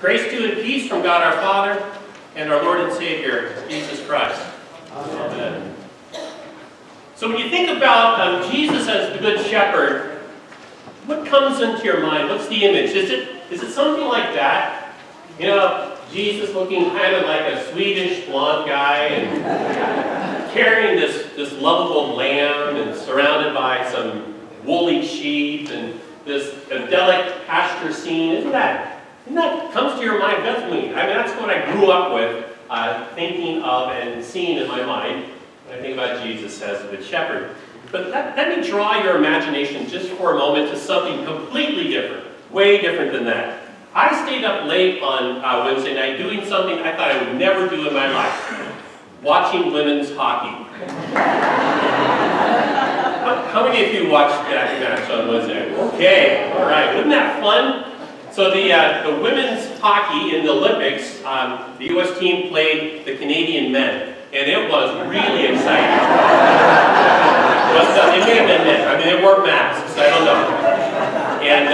Grace to you and peace from God our Father and our Lord and Savior, Jesus Christ. Amen. So when you think about Jesus as the Good Shepherd, what comes into your mind? What's the image? Is it something like that? You know, Jesus looking kind of like a Swedish blonde guy and carrying this lovable lamb and surrounded by some woolly sheep and this idyllic pasture scene. Isn't that comes to your mind? That's me. I mean, that's what I grew up with, thinking of and seeing in my mind when I think about Jesus as the Good Shepherd. But let me draw your imagination just for a moment to something completely different, way different than that. I stayed up late on Wednesday night doing something I thought I would never do in my life, watching women's hockey. How many of you watched that match on Wednesday? Okay, all right. Wasn't that fun? So the women's hockey in the Olympics, the U.S. team played the Canadian men, and it was really exciting. But it may have been men. I mean, they wore masks. I don't know. And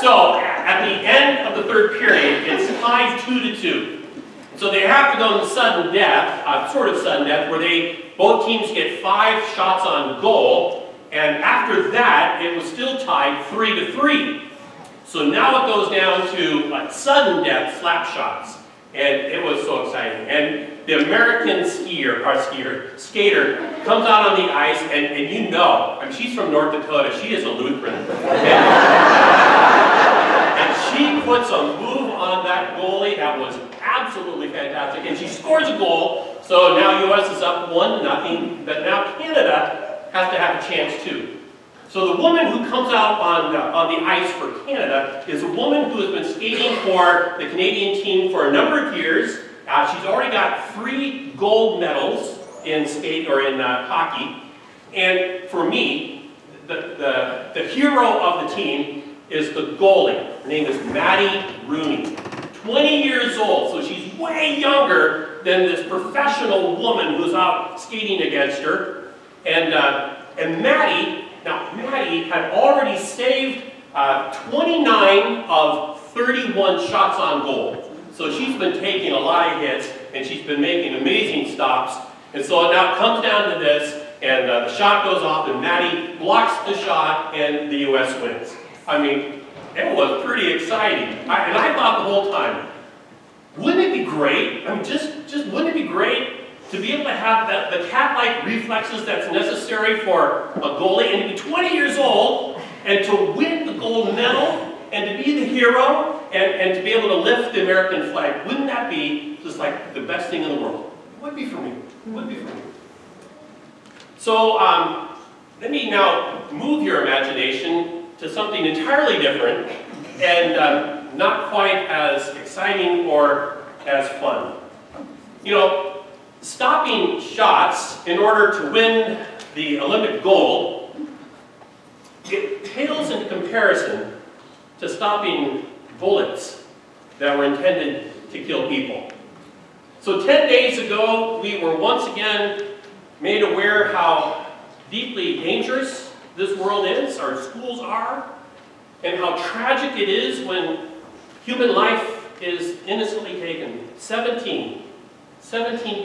so at the end of the third period, it's tied 2-2. So they have to go into sudden death, sort of sudden death, where both teams get 5 shots on goal, and after that, it was still tied 3-3. So now it goes down to sudden death slap shots, and it was so exciting. And the American skater comes out on the ice, and you know, I mean, she's from North Dakota. She is a Lutheran. And she puts a move on that goalie that was absolutely fantastic, and she scores a goal. So now U.S. is up 1-0, but now Canada has to have a chance too. So the woman who comes out on the ice for Canada is a woman who has been skating for the Canadian team for a number of years. She's already got 3 gold medals in skate or in hockey. And for me, the hero of the team is the goalie. Her name is Maddie Rooney. 20 years old, so she's way younger than this professional woman who's out skating against her. And Maddie had already saved 29 of 31 shots on goal. So she's been taking a lot of hits, and she's been making amazing stops. And so it now comes down to this, and the shot goes off, and Maddie blocks the shot, and the U.S. wins. I mean, it was pretty exciting. And I thought the whole time, wouldn't it be great? I mean, just wouldn't it be great to be able to have the cat-like reflexes that's necessary for a goalie, and to be 20 years old, and to win the gold medal, and to be the hero, and to be able to lift the American flag? Wouldn't that be just like the best thing in the world? It would be for me. It would be for me. So let me now move your imagination to something entirely different, and not quite as exciting or as fun. You know, stopping shots in order to win the Olympic gold, it pales in comparison to stopping bullets that were intended to kill people. So 10 days ago, we were once again made aware how deeply dangerous this world is, our schools are, and how tragic it is when human life is innocently taken. 17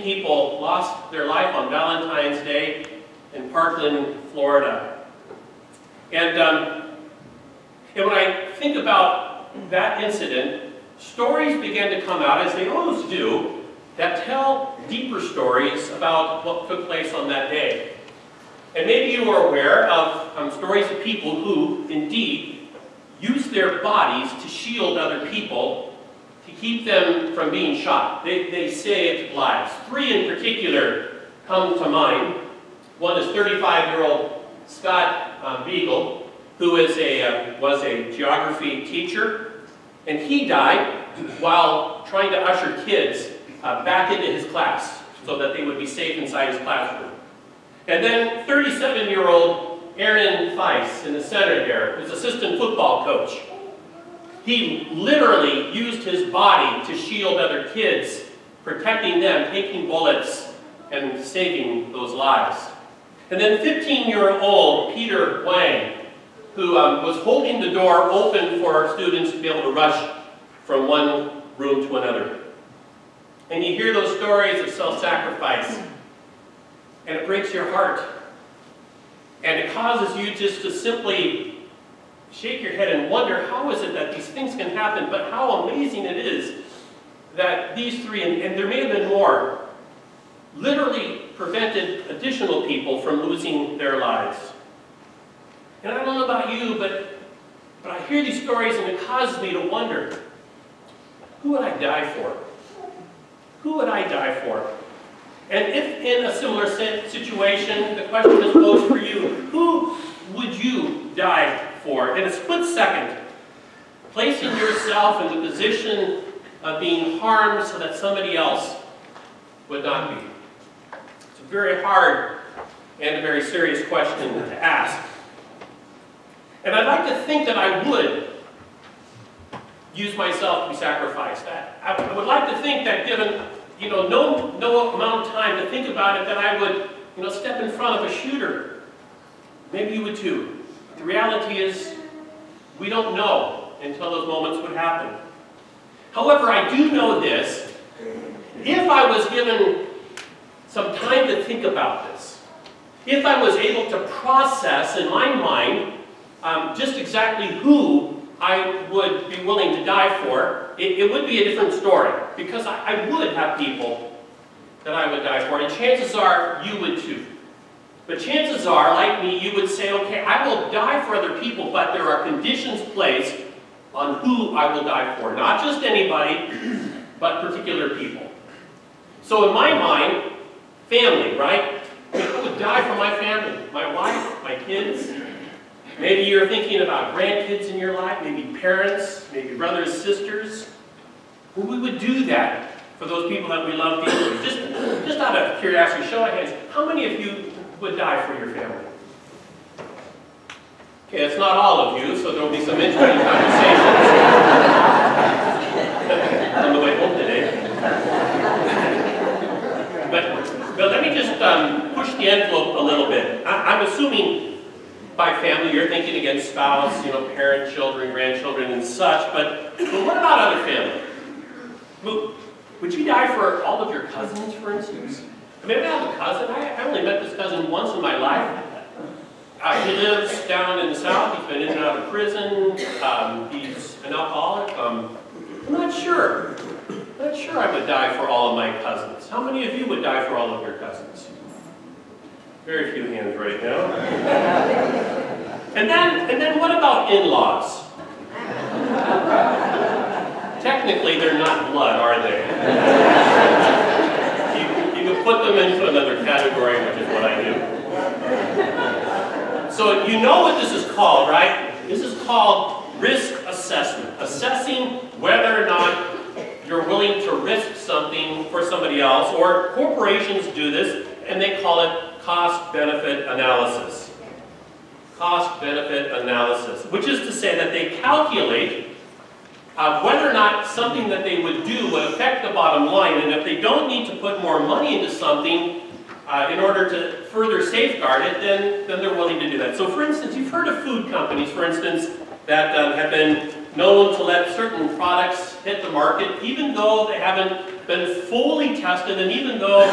people lost their life on Valentine's Day in Parkland, Florida. And when I think about that incident, stories begin to come out, as they always do, that tell deeper stories about what took place on that day. And maybe you are aware of stories of people who, indeed, use their bodies to shield other people, to keep them from being shot. They saved lives. 3 in particular come to mind. One is 35-year-old Scott Beagle, who was a geography teacher, and he died while trying to usher kids back into his class so that they would be safe inside his classroom. And then 37-year-old Aaron Theis in the center there, his assistant football coach. He literally used his body to shield other kids, protecting them, taking bullets, and saving those lives. And then 15-year-old Peter Wang, who was holding the door open for students to be able to rush from one room to another. And you hear those stories of self-sacrifice, and it breaks your heart. And it causes you just to simply shake your head and wonder, how is it that these things can happen? But how amazing it is that these three, and there may have been more, literally prevented additional people from losing their lives. And I don't know about you, but I hear these stories and it causes me to wonder, who would I die for? Who would I die for? And if in a similar situation, the question is posed for you, who would you die for? In a split second, placing yourself in the position of being harmed so that somebody else would not be. It's a very hard and a very serious question to ask. And I'd like to think that I would use myself to be sacrificed. I would like to think that given no amount of time to think about it, that I would step in front of a shooter. Maybe you would too. But the reality is, we don't know until those moments would happen. However, I do know this. If I was given some time to think about this, if I was able to process in my mind just exactly who I would be willing to die for, it would be a different story. Because I would have people that I would die for, and chances are you would too. But chances are, like me, you would say, okay, I will die for other people, but there are conditions placed on who I will die for. Not just anybody, but particular people. So in my mind, family, right? I would die for my family, my wife, my kids. Maybe you're thinking about grandkids in your life, maybe parents, maybe brothers, sisters. Well, we would do that for those people that we love deeply. Just out of curiosity, show of hands, how many of you would die for your family? Okay, it's not all of you, so there will be some interesting conversations on the way home today. But let me just push the envelope a little bit. I'm assuming by family you're thinking again spouse, parent, children, grandchildren, and such. But what about other family? Would you die for all of your cousins, for instance? I mean, I have a cousin. I only met this cousin once in my life. He lives down in the South. He's been in and out of prison. He's an alcoholic. I'm not sure. I'm not sure I would die for all of my cousins. How many of you would die for all of your cousins? Very few hands right now. And then what about in-laws? Technically, they're not blood, are they? You can put them into another category, which is what I do. So you know what this is called, right? This is called risk assessment. Assessing whether or not you're willing to risk something for somebody else, or corporations do this, and they call it cost-benefit analysis. Cost-benefit analysis, which is to say that they calculate whether or not something that they would do would affect the bottom line, and if they don't need to put more money into something in order to further safeguard it, then they're willing to do that. So for instance, you've heard of food companies, for instance, that have been known to let certain products hit the market, even though they haven't been fully tested, and even though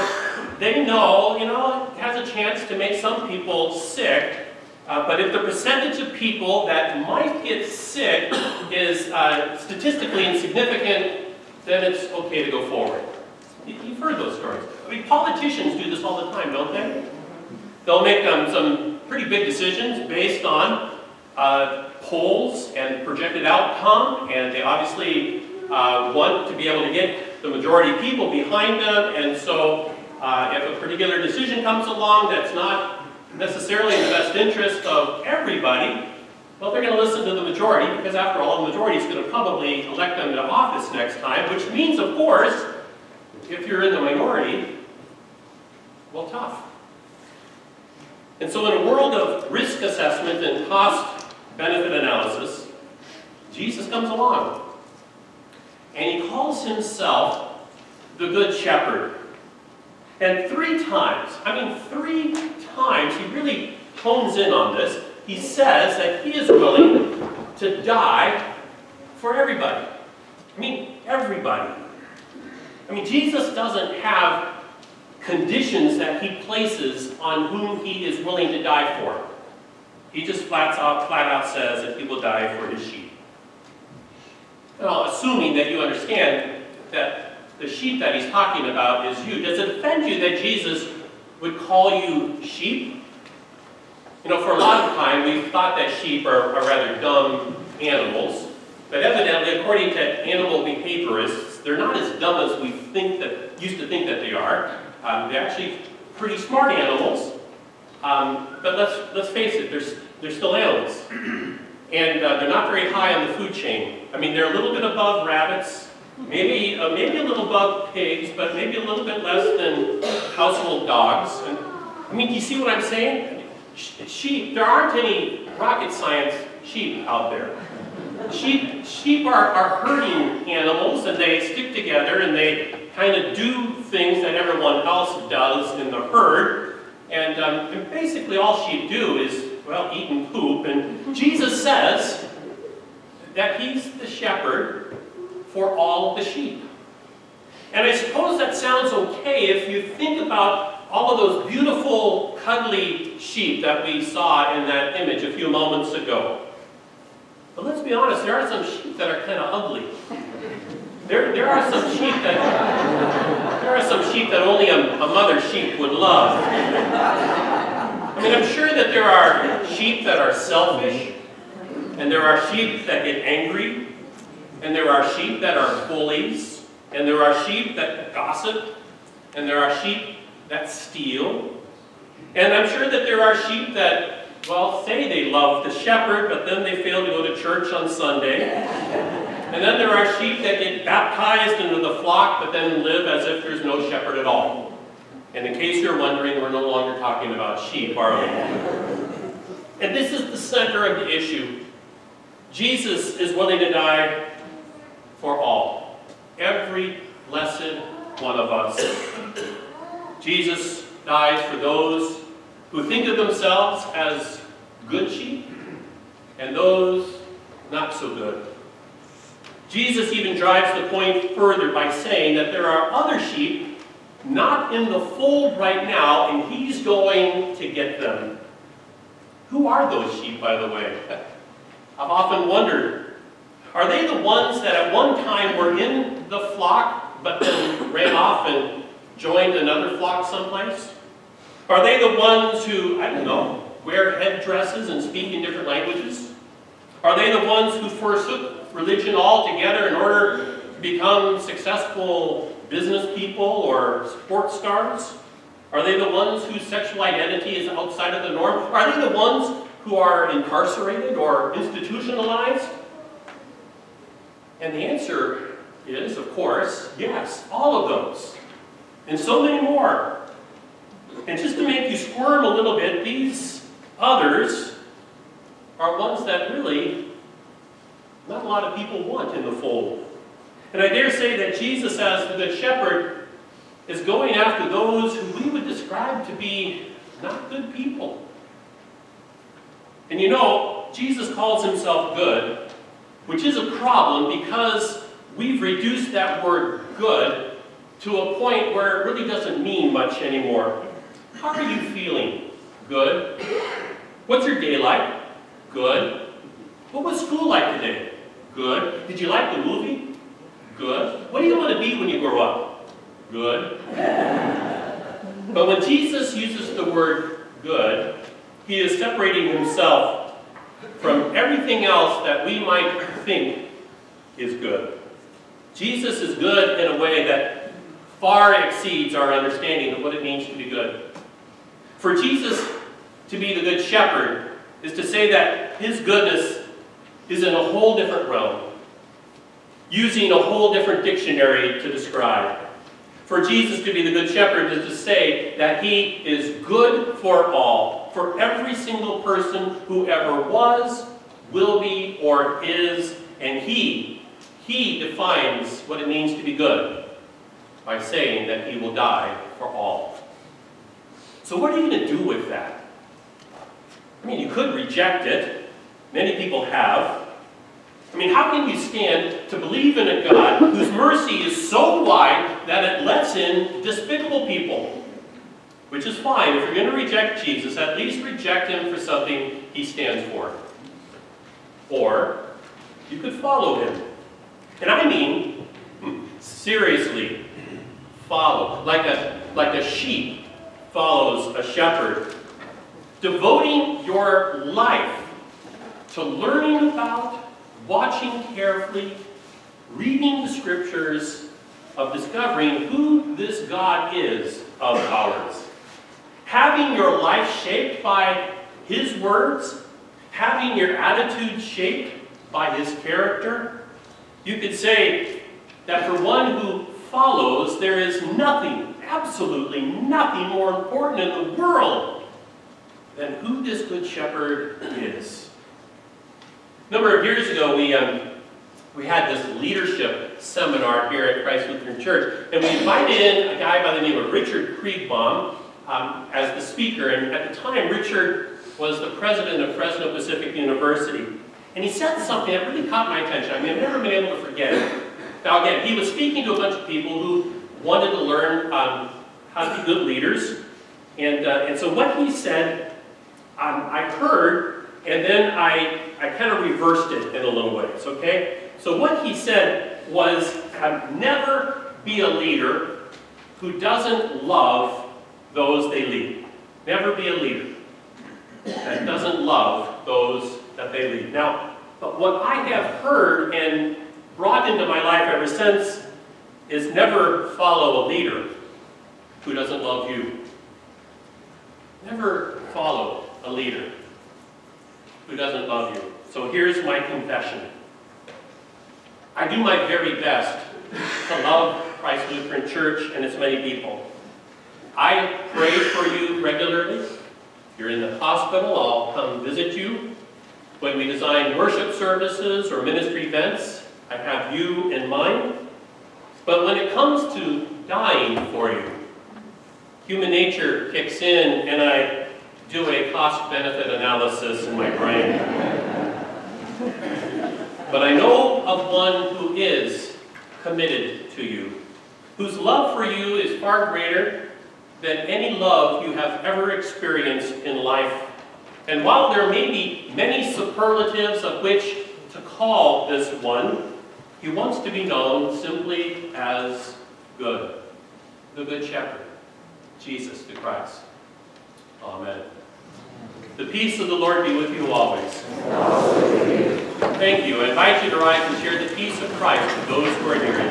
they know, it has a chance to make some people sick. But if the percentage of people that might get sick is statistically insignificant, then it's okay to go forward. You've heard those stories. I mean, politicians do this all the time, don't they? They'll make some pretty big decisions based on polls and projected outcome, and they obviously want to be able to get the majority of people behind them, and so if a particular decision comes along that's not necessarily in the best interest of everybody, well, they're going to listen to the majority, because after all, the majority is going to probably elect them to office next time, which means, of course, if you're in the minority, well, tough. And so in a world of risk assessment and cost-benefit analysis, Jesus comes along, and he calls himself the Good Shepherd. And three times, he really hones in on this. He says that he is willing to die for everybody. I mean, everybody. I mean, Jesus doesn't have conditions that he places on whom he is willing to die for. He just flat out says that he will die for his sheep. Now, assuming that you understand that the sheep that he's talking about is you, does it offend you that Jesus would call you sheep? You know, for a long time, we've thought that sheep are rather dumb animals, but evidently, according to animal behaviorists, they're not as dumb as we used to think that they are. They're actually pretty smart animals, but let's face it, they're still animals. And they're not very high on the food chain. I mean, they're a little bit above rabbits, maybe a little above pigs, but maybe a little bit less than household dogs. And, I mean, do you see what I'm saying? Sheep, there aren't any rocket science sheep out there. Sheep are herding animals, and they stick together, and they kind of do things that everyone else does in the herd. And basically all sheep do is, well, eat and poop. And Jesus says that he's the shepherd for all of the sheep. And I suppose that sounds okay if you think about all of those beautiful, cuddly sheep that we saw in that image a few moments ago. But let's be honest, there are some sheep that are kind of ugly. There are some sheep that only a mother sheep would love. I mean, I'm sure that there are sheep that are selfish, and there are sheep that get angry, and there are sheep that are bullies, and there are sheep that gossip, and there are sheep that steal. And I'm sure that there are sheep that, well, say they love the shepherd, but then they fail to go to church on Sunday. And then there are sheep that get baptized into the flock, but then live as if there's no shepherd at all. And in case you're wondering, we're no longer talking about sheep, are we? And this is the center of the issue. Jesus is willing to die for all. Every blessed one of us. Jesus dies for those who think of themselves as good sheep and those not so good. Jesus even drives the point further by saying that there are other sheep not in the fold right now, and he's going to get them. Who are those sheep, by the way? I've often wondered, are they the ones that at one time were in the flock, but then ran off and joined another flock someplace? Are they the ones who, I don't know, wear headdresses and speak in different languages? Are they the ones who forsook religion altogether in order to become successful business people or sports stars? Are they the ones whose sexual identity is outside of the norm? Are they the ones who are incarcerated or institutionalized? And the answer is, of course, yes, all of those. And so many more. And just to make you squirm a little bit, these others are ones that really not a lot of people want in the fold. And I dare say that Jesus, as the Good Shepherd, is going after those who we would describe to be not good people. And you know, Jesus calls himself good, which is a problem because we've reduced that word good to a point where it really doesn't mean much anymore. How are you feeling? Good. What's your day like? Good. What was school like today? Good. Did you like the movie? Good. What do you want to be when you grow up? Good. But when Jesus uses the word good, he is separating himself from everything else that we might think is good. Jesus is good in a way that far exceeds our understanding of what it means to be good. For Jesus to be the Good Shepherd is to say that his goodness is in a whole different realm, using a whole different dictionary to describe. For Jesus to be the Good Shepherd is to say that he is good for all, for every single person who ever was, will be, or is, and he defines what it means to be good by saying that he will die for all. So what are you going to do with that? I mean, you could reject it. Many people have. I mean, how can you stand to believe in a God whose mercy sin despicable people, which is fine. If you're going to reject Jesus, at least reject him for something he stands for. Or you could follow him. And I mean, seriously, follow. Like a sheep follows a shepherd. Devoting your life to learning about, watching carefully, reading the scriptures, of discovering who this God is of ours. Having your life shaped by his words, having your attitude shaped by his character. You could say that for one who follows, there is nothing, absolutely nothing more important in the world than who this good shepherd is. A number of years ago, we had this leadership seminar here at Christ Lutheran Church, and we invited in a guy by the name of Richard Kriegbaum as the speaker. And at the time, Richard was the president of Fresno Pacific University. And he said something that really caught my attention. I mean, I've never been able to forget it. Now again, he was speaking to a bunch of people who wanted to learn how to be good leaders. And so what he said, I heard, and then I kind of reversed it in a little ways, okay? So what he said was, never be a leader who doesn't love those they lead. Never be a leader that doesn't love those that they lead. Now, but what I have heard and brought into my life ever since is never follow a leader who doesn't love you. Never follow a leader who doesn't love you. So here's my confession. I do my very best to love Christ Lutheran Church and its many people. I pray for you regularly. If you're in the hospital, I'll come visit you. When we design worship services or ministry events, I have you in mind. But when it comes to dying for you, human nature kicks in and I do a cost-benefit analysis in my brain. But I know of one who is committed to you, whose love for you is far greater than any love you have ever experienced in life. And while there may be many superlatives of which to call this one, he wants to be known simply as good, the Good Shepherd, Jesus the Christ. Amen. The peace of the Lord be with you always. Thank you. I invite you to rise and share the peace of Christ with those who are near you.